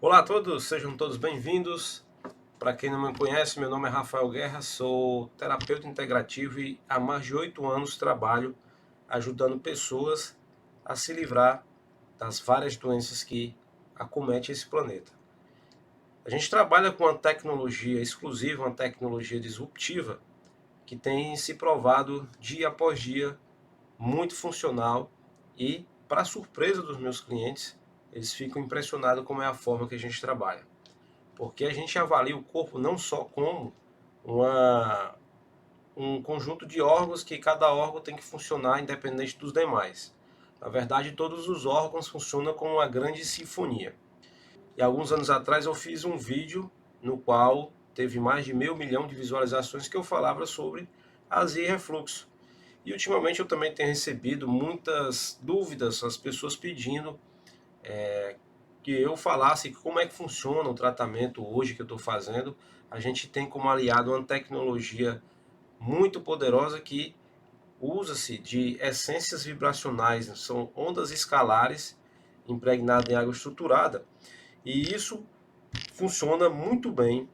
Olá a todos, sejam todos bem-vindos. Para quem não me conhece, meu nome é Rafael Guerra, sou terapeuta integrativo e há mais de 8 anos trabalho ajudando pessoas a se livrar das várias doenças que acometem esse planeta. A gente trabalha com uma tecnologia exclusiva, uma tecnologia disruptiva, que tem se provado dia após dia muito funcional e, para surpresa dos meus clientes, eles ficam impressionados como é a forma que a gente trabalha. Porque a gente avalia o corpo não só como uma, um conjunto de órgãos que cada órgão tem que funcionar independente dos demais. Na verdade, todos os órgãos funcionam como uma grande sinfonia. E alguns anos atrás eu fiz um vídeo no qual teve mais de 500 mil de visualizações que eu falava sobre azia e refluxo. E ultimamente eu também tenho recebido muitas dúvidas, as pessoas pedindo que eu falasse como é que funciona o tratamento hoje que eu estou fazendo. A gente tem como aliado uma tecnologia muito poderosa que usa-se de essências vibracionais, são ondas escalares impregnadas em água estruturada, e isso funciona muito bem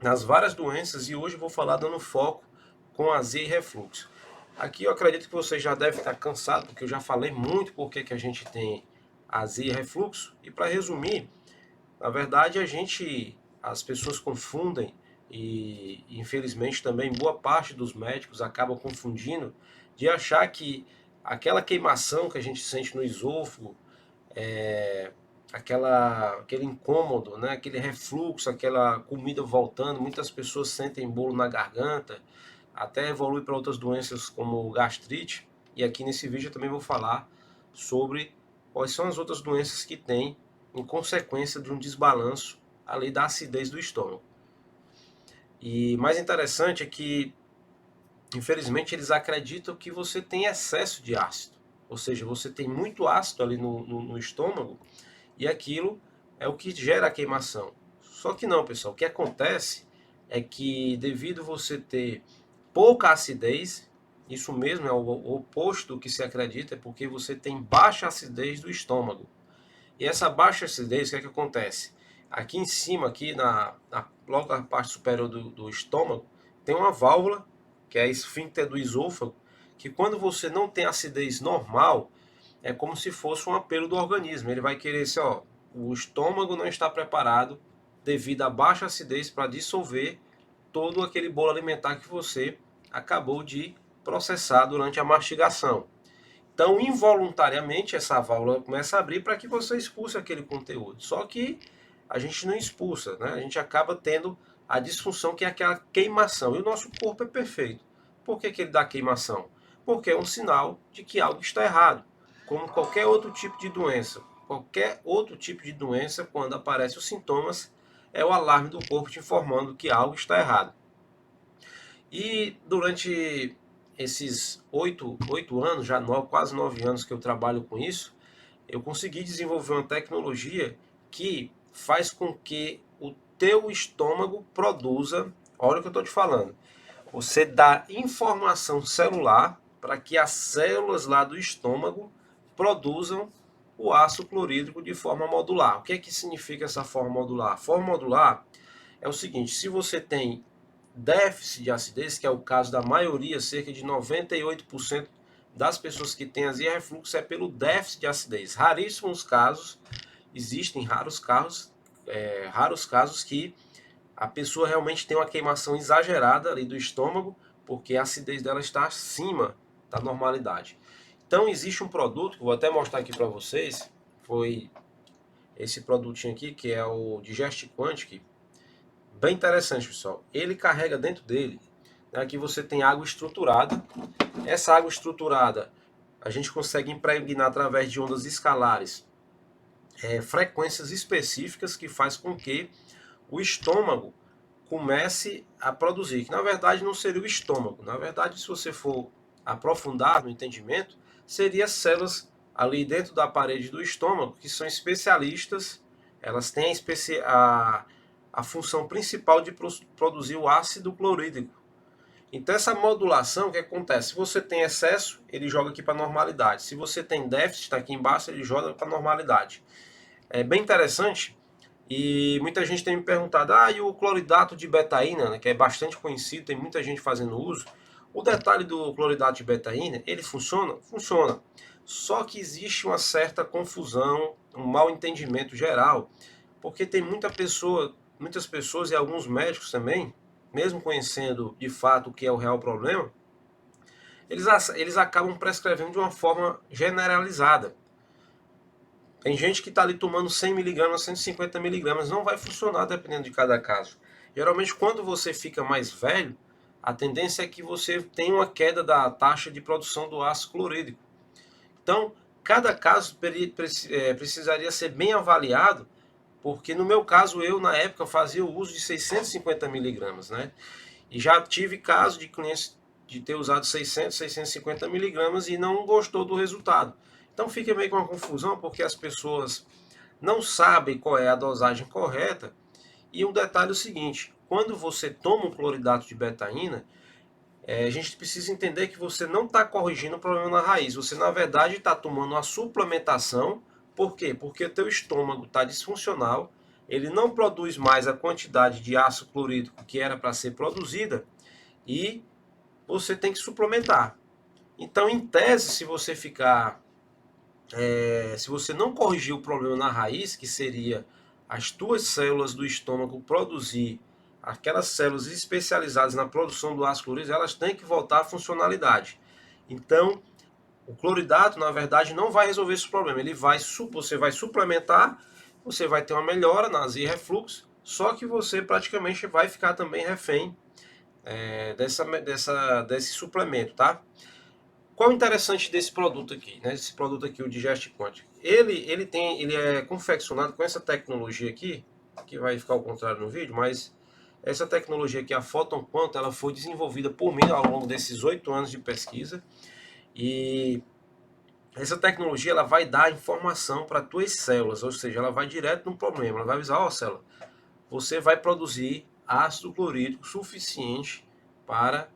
nas várias doenças, e hoje eu vou falar dando foco com azia e refluxo. Aqui eu acredito que você já deve estar cansado, porque eu já falei muito porque que a gente tem azia e refluxo, e para resumir, na verdade, as pessoas confundem e infelizmente também boa parte dos médicos acabam confundindo de achar que aquela queimação que a gente sente no esôfago, é, aquele incômodo, né, aquele refluxo, aquela comida voltando, muitas pessoas sentem bolo na garganta, até evolui para outras doenças como gastrite. E aqui nesse vídeo eu também vou falar sobre quais são as outras doenças que tem em consequência de um desbalanço ali da acidez do estômago. E mais interessante é que, infelizmente, eles acreditam que você tem excesso de ácido, ou seja, você tem muito ácido ali no estômago e aquilo é o que gera a queimação. Só que não, pessoal, o que acontece é que devido você ter pouca acidez, isso mesmo é o oposto do que se acredita, é porque você tem baixa acidez do estômago. E essa baixa acidez, o que é que acontece? Aqui em cima, logo na parte superior do estômago, tem uma válvula, que é a esfíncter do esôfago, que quando você não tem acidez normal, é como se fosse um apelo do organismo. Ele vai querer assim, ó, o estômago não está preparado devido à baixa acidez para dissolver todo aquele bolo alimentar que você acabou de processar durante a mastigação. Então, involuntariamente, essa válvula começa a abrir para que você expulse aquele conteúdo. Só que a gente não expulsa, né? A gente acaba tendo a disfunção que é aquela queimação. E o nosso corpo é perfeito. Por que que ele dá queimação? Porque é um sinal de que algo está errado. Como qualquer outro tipo de doença. Qualquer outro tipo de doença, quando aparecem os sintomas, é o alarme do corpo te informando que algo está errado. E durante esses oito anos, já quase 9 anos que eu trabalho com isso, eu consegui desenvolver uma tecnologia que faz com que o teu estômago produza, olha o que eu estou te falando, você dá informação celular para que as células lá do estômago produzam o ácido clorídrico de forma modular. O que é que significa essa forma modular? A forma modular é o seguinte: se você tem déficit de acidez, que é o caso da maioria, cerca de 98% das pessoas que têm azia e refluxo é pelo déficit de acidez. Raríssimos casos, existem raros casos que a pessoa realmente tem uma queimação exagerada ali do estômago, porque a acidez dela está acima da normalidade. Então existe um produto, que eu vou até mostrar aqui para vocês, foi esse produtinho aqui, que é o Digest Quantic. Bem interessante, pessoal. Ele carrega dentro dele, né, aqui você tem água estruturada. Essa água estruturada a gente consegue impregnar através de ondas escalares, frequências específicas que faz com que o estômago comece a produzir, que na verdade não seria o estômago. Na verdade, se você for aprofundar no entendimento, seriam células ali dentro da parede do estômago, que são especialistas, elas têm a função principal de produzir o ácido clorídrico. Então essa modulação, o que acontece? Se você tem excesso, ele joga aqui para a normalidade. Se você tem déficit, está aqui embaixo, ele joga para a normalidade. É bem interessante E muita gente tem me perguntado, e o cloridato de betaína, né, que é bastante conhecido, tem muita gente fazendo uso. O detalhe do cloridato de betaína, ele funciona? Funciona. Só que existe uma certa confusão, um mal entendimento geral, porque tem muitas pessoas e alguns médicos também, mesmo conhecendo de fato o que é o real problema, eles acabam prescrevendo de uma forma generalizada. Tem gente que está ali tomando 100 miligramas, 150 miligramas, não vai funcionar dependendo de cada caso. Geralmente, quando você fica mais velho, a tendência é que você tenha uma queda da taxa de produção do ácido clorídrico. Então, cada caso precisaria ser bem avaliado, porque no meu caso, eu na época fazia o uso de 650 miligramas, né? E já tive caso de clientes de ter usado 600, 650 miligramas e não gostou do resultado. Então fica meio com uma confusão, porque as pessoas não sabem qual é a dosagem correta. E um detalhe é o seguinte, quando você toma um cloridato de betaína, a gente precisa entender que você não está corrigindo o problema na raiz. Você, na verdade, está tomando uma suplementação. Por quê? Porque o teu estômago está disfuncional, ele não produz mais a quantidade de ácido clorídrico que era para ser produzida e você tem que suplementar. Então, em tese, se você não corrigir o problema na raiz, que seria as tuas células do estômago produzir aquelas células especializadas na produção do ácido clorídrico, elas têm que voltar à funcionalidade. Então, o cloridato, na verdade, não vai resolver esse problema. Você vai suplementar, você vai ter uma melhora na azia e refluxo, só que você praticamente vai ficar também refém desse suplemento, tá? Qual o interessante desse produto aqui, né? Esse produto aqui, o Digest Quant. Ele é confeccionado com essa tecnologia aqui, que vai ficar ao contrário no vídeo, mas essa tecnologia aqui, a Photon Quant, ela foi desenvolvida por mim ao longo desses 8 anos de pesquisa e essa tecnologia ela vai dar informação para as tuas células, ou seja, ela vai direto no problema, ela vai avisar, ó, célula, você vai produzir ácido clorídrico suficiente para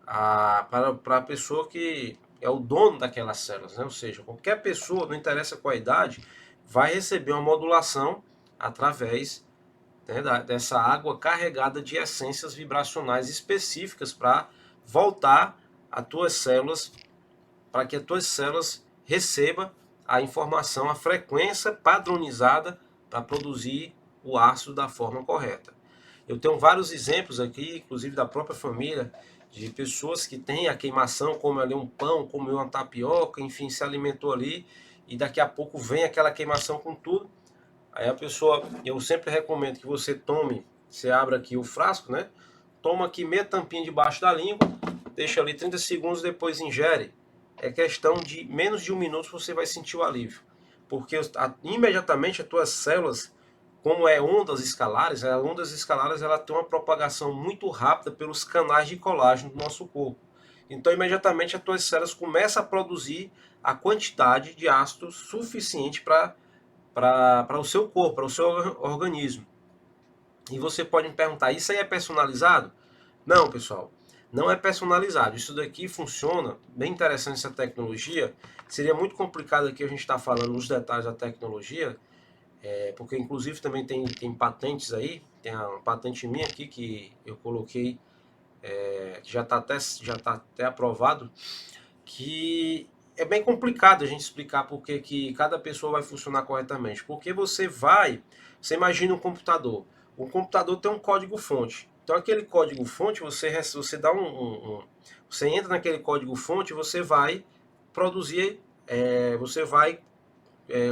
para a pessoa que é o dono daquelas células, né? Ou seja, qualquer pessoa, não interessa qual a idade, vai receber uma modulação através, né, dessa água carregada de essências vibracionais específicas para voltar a tuas células, para que as tuas células recebam a informação, a frequência padronizada para produzir o ácido da forma correta. Eu tenho vários exemplos aqui, inclusive da própria família, de pessoas que têm a queimação, come ali um pão, comeu uma tapioca, enfim, se alimentou ali, e daqui a pouco vem aquela queimação com tudo. Aí a pessoa, eu sempre recomendo que você tome, você abra aqui o frasco, né? Toma aqui meia tampinha debaixo da língua, deixa ali 30 segundos, depois ingere. É questão de menos de 1 minuto você vai sentir o alívio. Porque imediatamente as tuas células, como é ondas escalares, as ondas escalares ela tem uma propagação muito rápida pelos canais de colágeno do nosso corpo. Então imediatamente as tuas células começam a produzir a quantidade de ácido suficiente para o seu corpo, para o seu organismo. E você pode me perguntar, isso aí é personalizado? Não, pessoal, não é personalizado. Isso daqui funciona, bem interessante essa tecnologia. Seria muito complicado aqui a gente estar falando nos detalhes da tecnologia, porque inclusive também tem patentes aí, tem uma patente minha aqui que eu coloquei, que já tá até aprovado, que é bem complicado a gente explicar porque que cada pessoa vai funcionar corretamente. Porque você imagina um computador. O computador tem um código-fonte. Então aquele código-fonte, você dá você entra naquele código-fonte, você vai produzir, você vai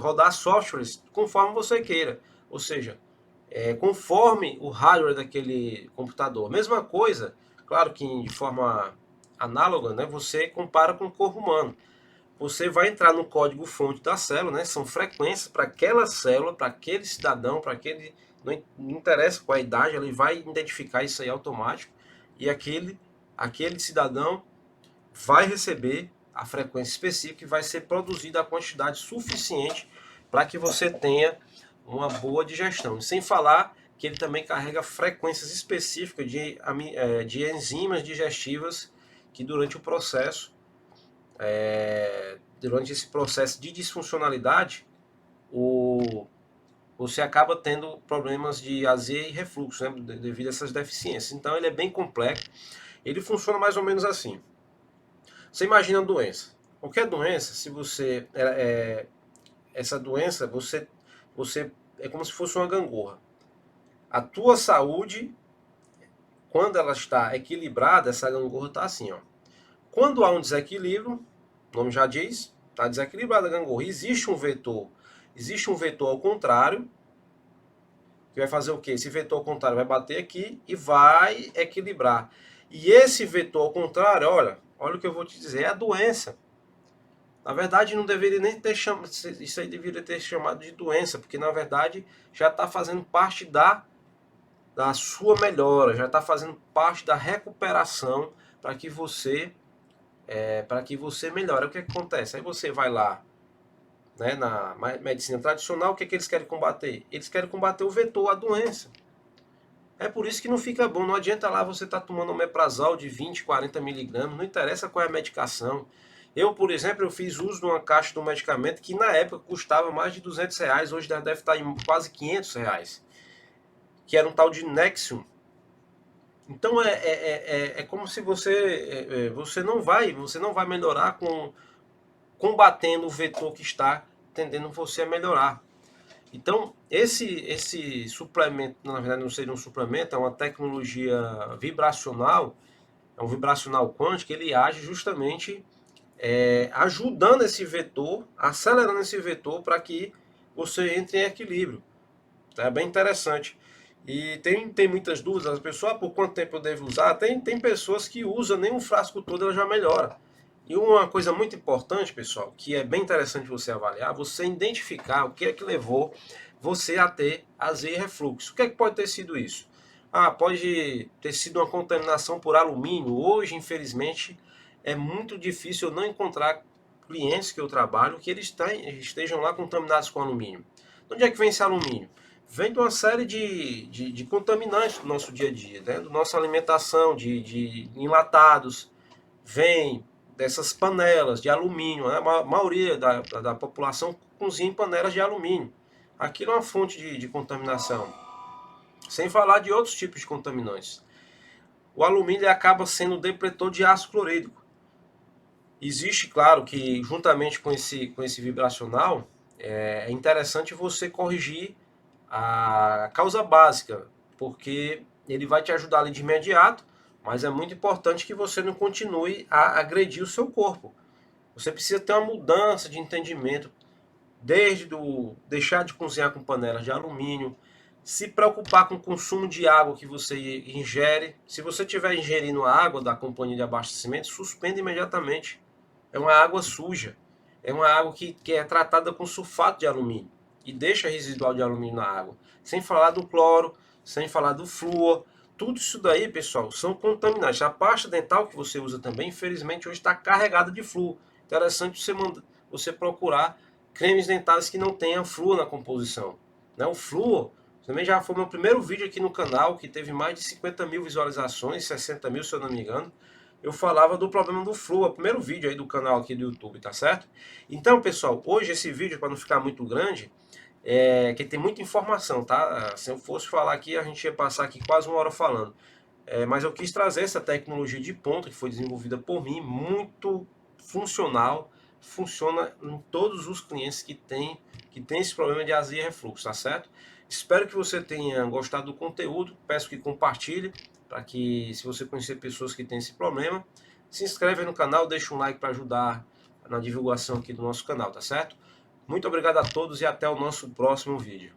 rodar softwares conforme você queira. Ou seja, conforme o hardware daquele computador. Mesma coisa, claro que de forma análoga, né, você compara com o corpo humano. Você vai entrar no código-fonte da célula, né, são frequências para aquela célula, para aquele cidadão, para aquele. Não interessa qual a idade, ele vai identificar isso aí automático. E aquele cidadão vai receber a frequência específica e vai ser produzida a quantidade suficiente para que você tenha uma boa digestão. Sem falar que ele também carrega frequências específicas de enzimas digestivas que durante esse processo de disfuncionalidade, o, você acaba tendo problemas de azia e refluxo, né, devido a essas deficiências. Então ele é bem complexo. Ele funciona mais ou menos assim. Você imagina uma doença. Qualquer doença, se você essa doença, você é como se fosse uma gangorra. A tua saúde, quando ela está equilibrada, essa gangorra está assim, ó. Quando há um desequilíbrio, o nome já diz, está desequilibrada a gangorra. Existe um vetor ao contrário, que vai fazer o quê? Esse vetor ao contrário vai bater aqui e vai equilibrar. E esse vetor ao contrário, olha o que eu vou te dizer, é a doença. Na verdade, não deveria nem ter chamado, isso aí deveria ter chamado de doença, porque na verdade já está fazendo parte da sua melhora, já está fazendo parte da recuperação para que você melhore. O que acontece? Aí você vai lá, né, na medicina tradicional, o que eles querem combater? Eles querem combater o vetor, a doença. É por isso que não fica bom. Não adianta lá você estar tomando omeprazol de 20, 40 miligramas, não interessa qual é a medicação. Eu, por exemplo, eu fiz uso de uma caixa de um medicamento que na época custava mais de R$ 200, hoje deve estar em quase R$ 500, que era um tal de Nexium. Então é como se você não vai melhorar combatendo o vetor que está tendendo você a melhorar. Então, esse suplemento, na verdade não seria um suplemento, é uma tecnologia vibracional, é um vibracional quântico, ele age justamente ajudando esse vetor, acelerando esse vetor para que você entre em equilíbrio. É bem interessante. E tem muitas dúvidas, as pessoas, por quanto tempo eu devo usar? Tem pessoas que usam nem um frasco todo, ela já melhora. E uma coisa muito importante, pessoal, que é bem interessante você avaliar, você identificar o que é que levou você a ter azia e refluxo. O que é que pode ter sido isso? Pode ter sido uma contaminação por alumínio. Hoje, infelizmente, é muito difícil eu não encontrar clientes que eu trabalho que eles estejam lá contaminados com alumínio. De onde é que vem esse alumínio? Vem de uma série de contaminantes do nosso dia a dia, né? Da nossa alimentação, de enlatados, vem dessas panelas de alumínio, né? A maioria da população cozinha em panelas de alumínio. Aquilo é uma fonte de contaminação. Sem falar de outros tipos de contaminantes. O alumínio acaba sendo depletor de ácido clorídrico. Existe, claro, que juntamente com esse vibracional, é interessante você corrigir a causa básica, porque ele vai te ajudar ali de imediato, mas é muito importante que você não continue a agredir o seu corpo. Você precisa ter uma mudança de entendimento, desde deixar de cozinhar com panelas de alumínio, se preocupar com o consumo de água que você ingere. Se você estiver ingerindo a água da companhia de abastecimento, suspenda imediatamente. É uma água suja, é uma água que é tratada com sulfato de alumínio e deixa residual de alumínio na água. Sem falar do cloro, sem falar do flúor. Tudo isso daí, pessoal, são contaminantes. A pasta dental que você usa também, infelizmente, hoje está carregada de flúor. Interessante você procurar cremes dentais que não tenham flúor na composição. Né? O flúor, também já foi meu primeiro vídeo aqui no canal, que teve mais de 50 mil visualizações, 60 mil se eu não me engano. Eu falava do problema do flúor, o primeiro vídeo aí do canal aqui do YouTube, tá certo? Então, pessoal, hoje esse vídeo, para não ficar muito grande, que tem muita informação, tá? Se eu fosse falar aqui, a gente ia passar aqui quase 1 hora falando. Mas eu quis trazer essa tecnologia de ponta que foi desenvolvida por mim, muito funcional, funciona em todos os clientes que tem esse problema de azia e refluxo, tá certo? Espero que você tenha gostado do conteúdo, peço que compartilhe, para que, se você conhecer pessoas que têm esse problema, se inscreve aí no canal, deixa um like para ajudar na divulgação aqui do nosso canal, tá certo? Muito obrigado a todos e até o nosso próximo vídeo.